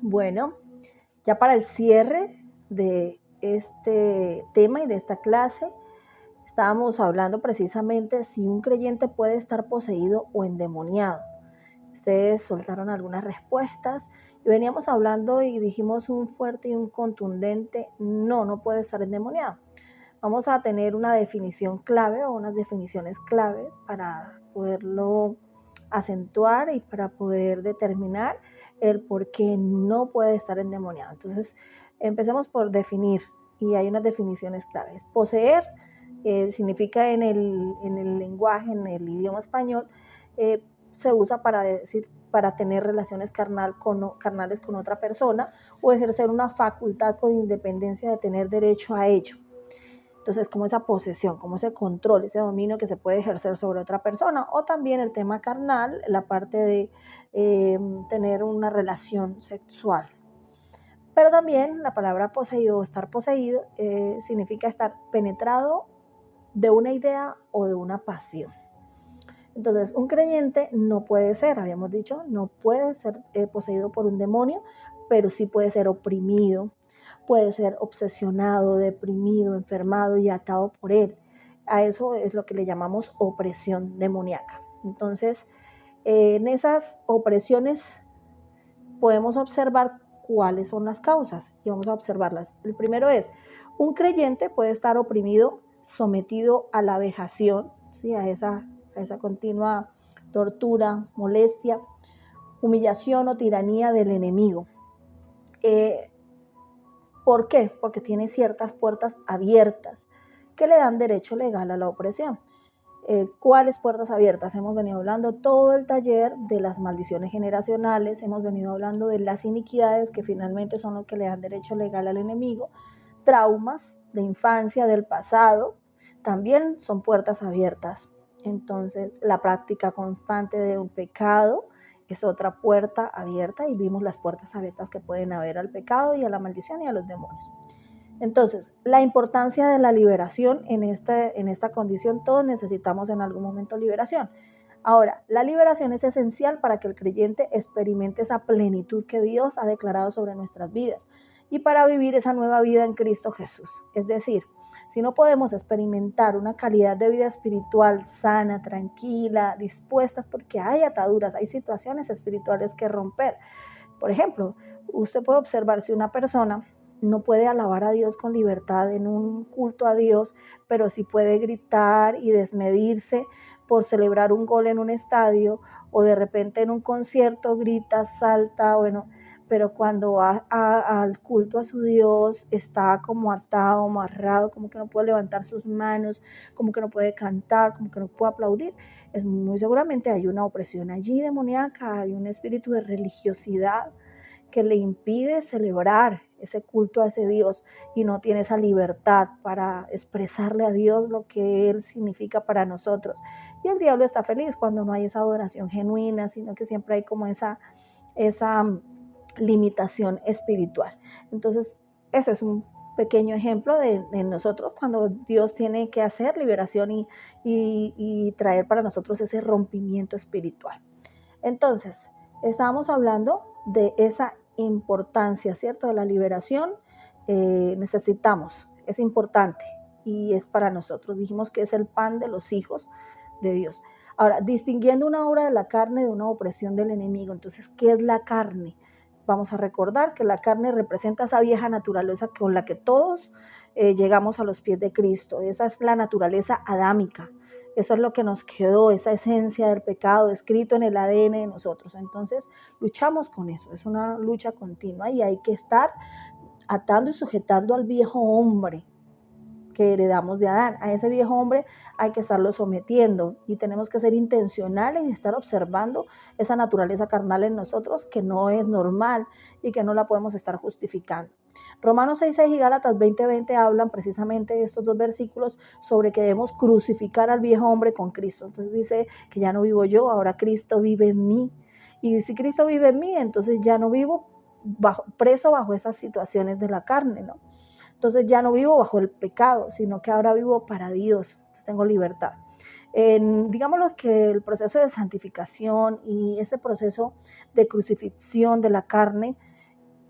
Bueno, ya para el cierre de este tema y de esta clase, estábamos hablando precisamente si un creyente puede estar poseído o endemoniado. Ustedes soltaron algunas respuestas y veníamos hablando y dijimos un fuerte y un contundente no, no puede estar endemoniado. Vamos a tener una definición clave o unas definiciones claves para poderlo acentuar y para poder determinar el por qué no puede estar endemoniado. Entonces, empecemos por definir, y hay unas definiciones claves. Poseer significa en el lenguaje, en el idioma español, se usa para decir, para tener relaciones carnales con otra persona o ejercer una facultad con independencia de tener derecho a ello. Entonces, como esa posesión, como ese control, ese dominio que se puede ejercer sobre otra persona, o también el tema carnal, la parte de tener una relación sexual. Pero también la palabra poseído o estar poseído significa estar penetrado de una idea o de una pasión. Entonces, un creyente no puede ser, habíamos dicho, no puede ser poseído por un demonio, pero sí puede ser oprimido, puede ser obsesionado, deprimido, enfermado y atado por él. A eso es lo que le llamamos opresión demoníaca. Entonces, en esas opresiones podemos observar cuáles son las causas y vamos a observarlas. El primero es, un creyente puede estar oprimido, sometido a la vejación, ¿sí? a esa continua tortura, molestia, humillación o tiranía del enemigo. ¿Por qué? Porque tiene ciertas puertas abiertas que le dan derecho legal a la opresión. ¿Cuáles puertas abiertas? Hemos venido hablando todo el taller de las maldiciones generacionales, hemos venido hablando de las iniquidades que finalmente son lo que le dan derecho legal al enemigo, traumas de infancia, del pasado, también son puertas abiertas. Entonces, la práctica constante de un pecado es otra puerta abierta y vimos las puertas abiertas que pueden haber al pecado y a la maldición y a los demonios. Entonces, la importancia de la liberación en esta condición, todos necesitamos en algún momento liberación. Ahora, la liberación es esencial para que el creyente experimente esa plenitud que Dios ha declarado sobre nuestras vidas y para vivir esa nueva vida en Cristo Jesús. Es decir, si no podemos experimentar una calidad de vida espiritual sana, tranquila, dispuestas, porque hay ataduras, hay situaciones espirituales que romper. Por ejemplo, usted puede observar si una persona no puede alabar a Dios con libertad en un culto a Dios, pero sí puede gritar y desmedirse por celebrar un gol en un estadio o de repente en un concierto grita, salta, bueno, pero cuando va al culto a su Dios está como atado, amarrado, como que no puede levantar sus manos, como que no puede cantar, como que no puede aplaudir. Es muy seguramente hay una opresión allí demoníaca, hay un espíritu de religiosidad que le impide celebrar ese culto a ese Dios y no tiene esa libertad para expresarle a Dios lo que Él significa para nosotros. Y el diablo está feliz cuando no hay esa adoración genuina, sino que siempre hay como esa limitación espiritual. Entonces, ese es un pequeño ejemplo de nosotros cuando Dios tiene que hacer liberación y traer para nosotros ese rompimiento espiritual. Entonces, estábamos hablando de esa importancia, ¿cierto? De la liberación. Necesitamos, es importante y es para nosotros. Dijimos que es el pan de los hijos de Dios. Ahora, distinguiendo una obra de la carne de una opresión del enemigo. Entonces, ¿qué es la carne? Vamos a recordar que la carne representa esa vieja naturaleza con la que todos llegamos a los pies de Cristo. Esa es la naturaleza adámica. Eso es lo que nos quedó, esa esencia del pecado escrito en el ADN de nosotros. Entonces, luchamos con eso. Es una lucha continua y hay que estar atando y sujetando al viejo hombre que heredamos de Adán. A ese viejo hombre hay que estarlo sometiendo y tenemos que ser intencionales y estar observando esa naturaleza carnal en nosotros que no es normal y que no la podemos estar justificando. Romanos 6:6 y Gálatas 20:20 hablan precisamente de estos dos versículos sobre que debemos crucificar al viejo hombre con Cristo. Entonces dice que ya no vivo yo, ahora Cristo vive en mí. Y si Cristo vive en mí, entonces ya no vivo preso bajo esas situaciones de la carne, ¿no? Entonces ya no vivo bajo el pecado, sino que ahora vivo para Dios, tengo libertad. Digámoslo que el proceso de santificación y ese proceso de crucifixión de la carne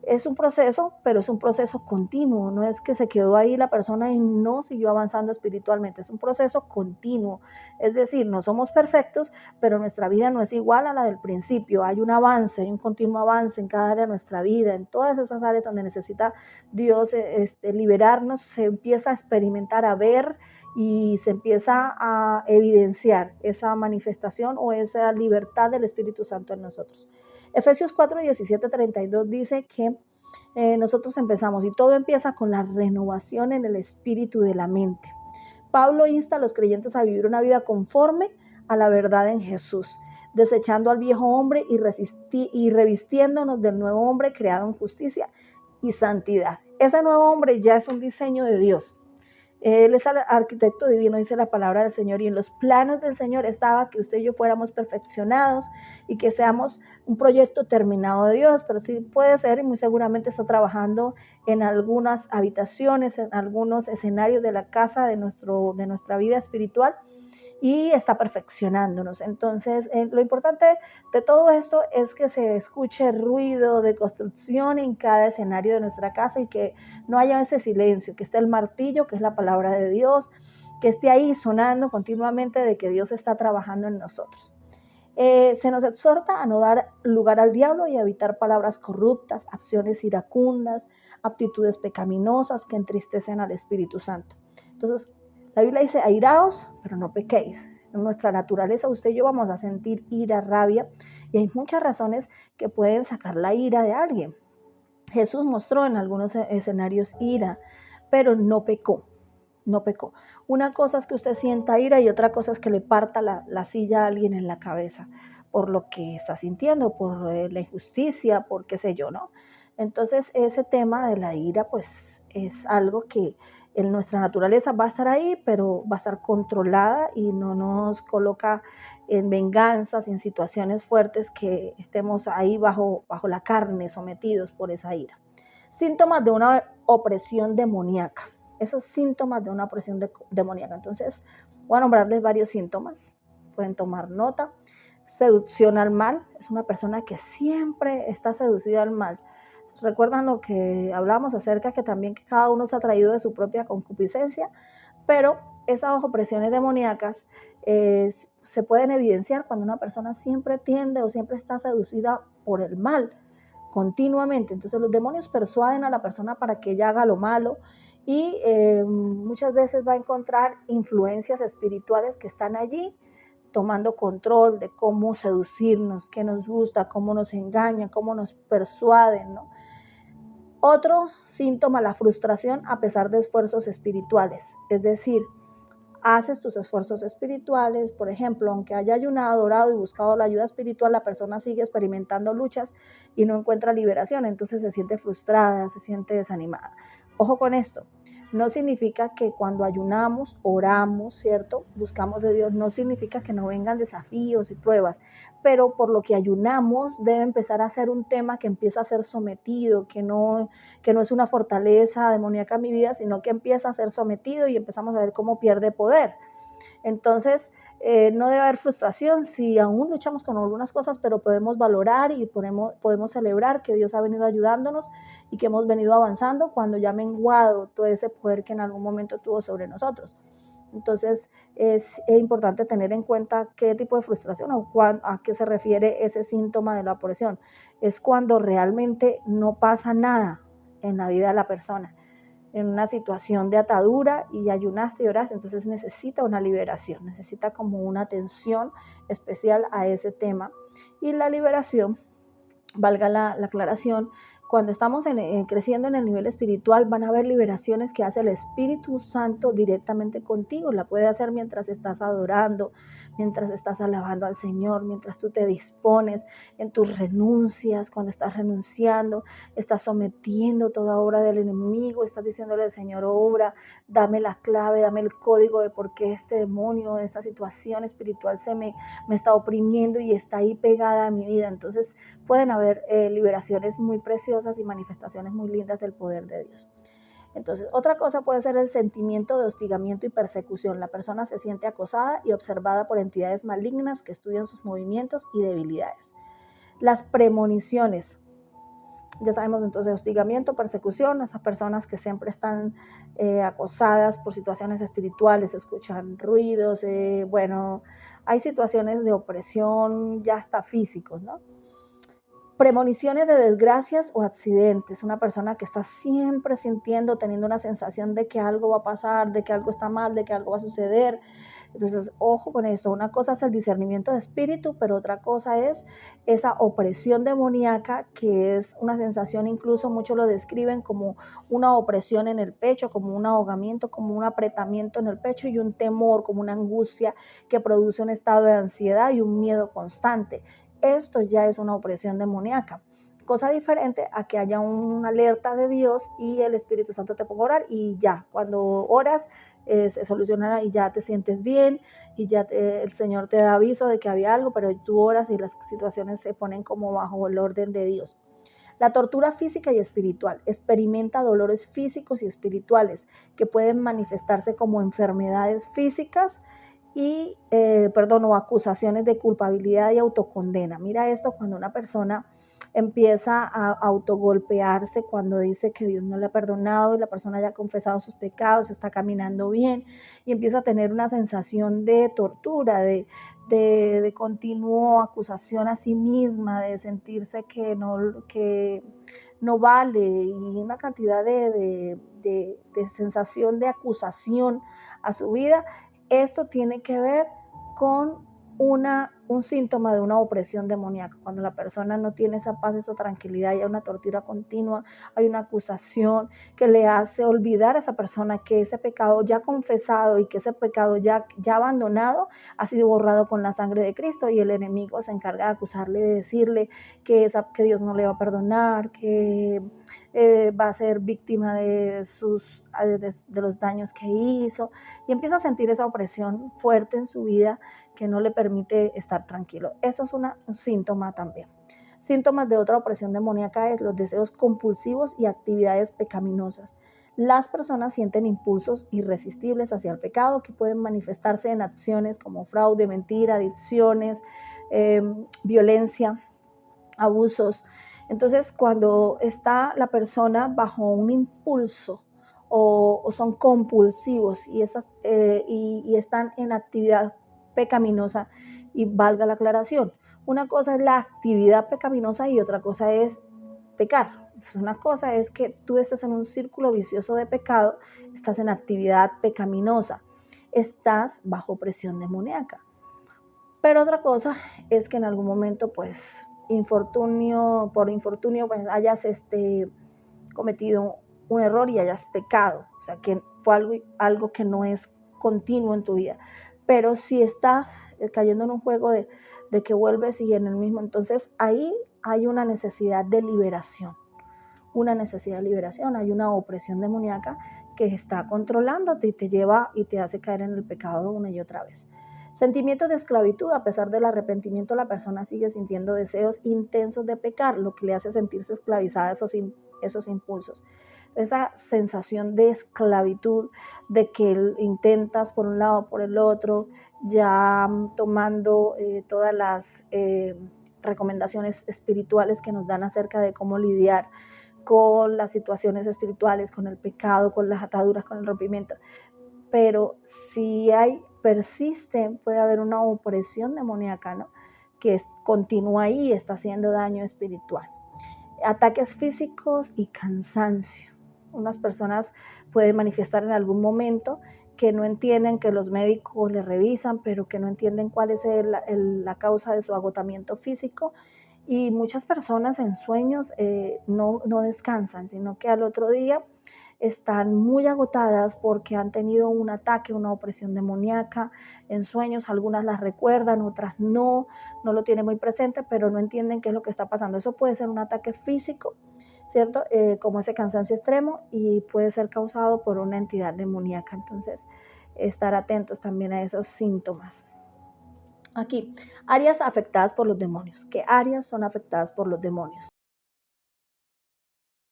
Es un proceso, pero es un proceso continuo, no es que se quedó ahí la persona y no siguió avanzando espiritualmente, es un proceso continuo, es decir, no somos perfectos, pero nuestra vida no es igual a la del principio, hay un avance, hay un continuo avance en cada área de nuestra vida, en todas esas áreas donde necesita Dios liberarnos, se empieza a experimentar, a ver y se empieza a evidenciar esa manifestación o esa libertad del Espíritu Santo en nosotros. Efesios 4, 17, 32 dice que nosotros empezamos y todo empieza con la renovación en el espíritu de la mente. Pablo insta a los creyentes a vivir una vida conforme a la verdad en Jesús, desechando al viejo hombre y revistiéndonos del nuevo hombre creado en justicia y santidad. Ese nuevo hombre ya es un diseño de Dios. Él es el arquitecto divino, dice la palabra del Señor, y en los planos del Señor estaba que usted y yo fuéramos perfeccionados y que seamos un proyecto terminado de Dios, pero sí puede ser y muy seguramente está trabajando en algunas habitaciones, en algunos escenarios de la casa de nuestra vida espiritual y está perfeccionándonos. Entonces, lo importante de todo esto es que se escuche ruido de construcción en cada escenario de nuestra casa y que no haya ese silencio, que esté el martillo, que es la palabra de Dios, que esté ahí sonando continuamente de que Dios está trabajando en nosotros. Se nos exhorta a no dar lugar al diablo y a evitar palabras corruptas, acciones iracundas, aptitudes pecaminosas que entristecen al Espíritu Santo. Entonces, la Biblia dice, airaos, pero no pequéis. En nuestra naturaleza usted y yo vamos a sentir ira, rabia, y hay muchas razones que pueden sacar la ira de alguien. Jesús mostró en algunos escenarios ira, pero no pecó. No pecó. Una cosa es que usted sienta ira y otra cosa es que le parta la silla a alguien en la cabeza por lo que está sintiendo, por la injusticia, por qué sé yo, ¿no? Entonces ese tema de la ira pues es algo que en nuestra naturaleza va a estar ahí, pero va a estar controlada y no nos coloca en venganzas, en situaciones fuertes que estemos ahí bajo la carne, sometidos por esa ira. Síntomas de una opresión demoníaca. Esos síntomas de una opresión demoníaca. Entonces, voy a nombrarles varios síntomas. Pueden tomar nota. Seducción al mal. Es una persona que siempre está seducida al mal. Recuerdan lo que hablamos acerca que también que cada uno se ha traído de su propia concupiscencia, pero esas opresiones demoníacas se pueden evidenciar cuando una persona siempre tiende o siempre está seducida por el mal continuamente. Entonces los demonios persuaden a la persona para que ella haga lo malo y muchas veces va a encontrar influencias espirituales que están allí tomando control de cómo seducirnos, qué nos gusta, cómo nos engañan, cómo nos persuaden, ¿no? Otro síntoma, la frustración a pesar de esfuerzos espirituales, es decir, haces tus esfuerzos espirituales, por ejemplo, aunque haya ayunado, orado y buscado la ayuda espiritual, la persona sigue experimentando luchas y no encuentra liberación, entonces se siente frustrada, se siente desanimada. Ojo con esto, no significa que cuando ayunamos, oramos, ¿cierto? Buscamos de Dios, no significa que no vengan desafíos y pruebas, pero por lo que ayunamos debe empezar a ser un tema que empieza a ser sometido, que no es una fortaleza demoníaca en mi vida, sino que empieza a ser sometido y empezamos a ver cómo pierde poder. Entonces, no debe haber frustración si aún luchamos con algunas cosas, pero podemos valorar y podemos celebrar que Dios ha venido ayudándonos y que hemos venido avanzando cuando ya ha menguado todo ese poder que en algún momento tuvo sobre nosotros. Entonces, es importante tener en cuenta qué tipo de frustración o a qué se refiere ese síntoma de la opresión. Es cuando realmente no pasa nada en la vida de la persona, en una situación de atadura y ayunaste y oraste, entonces necesita una liberación, necesita como una atención especial a ese tema. Y la liberación, valga la aclaración, cuando estamos creciendo en el nivel espiritual, van a haber liberaciones que hace el Espíritu Santo directamente contigo. La puede hacer mientras estás adorando, mientras estás alabando al Señor, mientras tú te dispones en tus renuncias, cuando estás renunciando, estás sometiendo toda obra del enemigo, estás diciéndole al Señor, obra, dame la clave, dame el código de por qué este demonio, esta situación espiritual me está oprimiendo y está ahí pegada a mi vida. Entonces pueden haber liberaciones muy preciosas y manifestaciones muy lindas del poder de Dios. Entonces, otra cosa puede ser el sentimiento de hostigamiento y persecución. La persona se siente acosada y observada por entidades malignas que estudian sus movimientos y debilidades. Las premoniciones. Ya sabemos entonces hostigamiento, persecución, esas personas que siempre están acosadas por situaciones espirituales, escuchan ruidos, bueno, hay situaciones de opresión ya hasta físicos, ¿no? Premoniciones de desgracias o accidentes, una persona que está siempre sintiendo, teniendo una sensación de que algo va a pasar, de que algo está mal, de que algo va a suceder. Entonces, ojo con esto, una cosa es el discernimiento de espíritu, pero otra cosa es esa opresión demoníaca, que es una sensación, incluso muchos lo describen como una opresión en el pecho, como un ahogamiento, como un apretamiento en el pecho y un temor, como una angustia que produce un estado de ansiedad y un miedo constante. Esto ya es una opresión demoníaca. Cosa diferente a que haya una alerta de Dios y el Espíritu Santo te ponga a orar y ya, cuando oras se solucionará y ya te sientes bien y ya el Señor te da aviso de que había algo, pero tú oras y las situaciones se ponen como bajo el orden de Dios. La tortura física y espiritual experimenta dolores físicos y espirituales que pueden manifestarse como enfermedades físicas o acusaciones de culpabilidad y autocondena. Mira esto cuando una persona empieza a autogolpearse, cuando dice que Dios no le ha perdonado y la persona ya ha confesado sus pecados, está caminando bien y empieza a tener una sensación de tortura, de continuo acusación a sí misma, de sentirse que no vale y una cantidad de sensación de acusación a su vida. Esto tiene que ver con un síntoma de una opresión demoníaca, cuando la persona no tiene esa paz, esa tranquilidad, y hay una tortura continua, hay una acusación que le hace olvidar a esa persona que ese pecado ya confesado y que ese pecado ya abandonado ha sido borrado con la sangre de Cristo, y el enemigo se encarga de acusarle, de decirle que Dios no le va a perdonar, que va a ser víctima de los daños que hizo, y empieza a sentir esa opresión fuerte en su vida que no le permite estar tranquilo. Eso es un síntoma también. Síntomas de otra opresión demoníaca es los deseos compulsivos y actividades pecaminosas. Las personas sienten impulsos irresistibles hacia el pecado que pueden manifestarse en acciones como fraude, mentira, adicciones, violencia, abusos. Entonces, cuando está la persona bajo un impulso o son compulsivos y están en actividad pecaminosa, y valga la aclaración, una cosa es la actividad pecaminosa y otra cosa es pecar. Una cosa es que tú estés en un círculo vicioso de pecado, estás en actividad pecaminosa, estás bajo presión demoníaca. Pero otra cosa es que en algún momento, pues, por infortunio, pues hayas cometido un error y hayas pecado. O sea, que fue algo que no es continuo en tu vida. Pero si estás cayendo en un juego de que vuelves y en el mismo, entonces ahí hay una necesidad de liberación. Hay una opresión demoníaca que está controlándote y te lleva y te hace caer en el pecado una y otra vez. Sentimientos de esclavitud. A pesar del arrepentimiento, la persona sigue sintiendo deseos intensos de pecar, lo que le hace sentirse esclavizada a esos impulsos. Esa sensación de esclavitud, de que intentas por un lado o por el otro, ya tomando todas las recomendaciones espirituales que nos dan acerca de cómo lidiar con las situaciones espirituales, con el pecado, con las ataduras, con el rompimiento. Pero si persiste, puede haber una opresión demoníaca, ¿no? Que continúa ahí y está haciendo daño espiritual. Ataques físicos y cansancio. Unas personas pueden manifestar en algún momento que no entienden, que los médicos les revisan, pero que no entienden cuál es la causa de su agotamiento físico. Y muchas personas en sueños no descansan, sino que al otro día están muy agotadas porque han tenido un ataque, una opresión demoníaca en sueños. Algunas las recuerdan, otras no lo tienen muy presente, pero no entienden qué es lo que está pasando. Eso puede ser un ataque físico, ¿cierto? Como ese cansancio extremo, y puede ser causado por una entidad demoníaca. Entonces, estar atentos también a esos síntomas. Aquí, áreas afectadas por los demonios. ¿Qué áreas son afectadas por los demonios?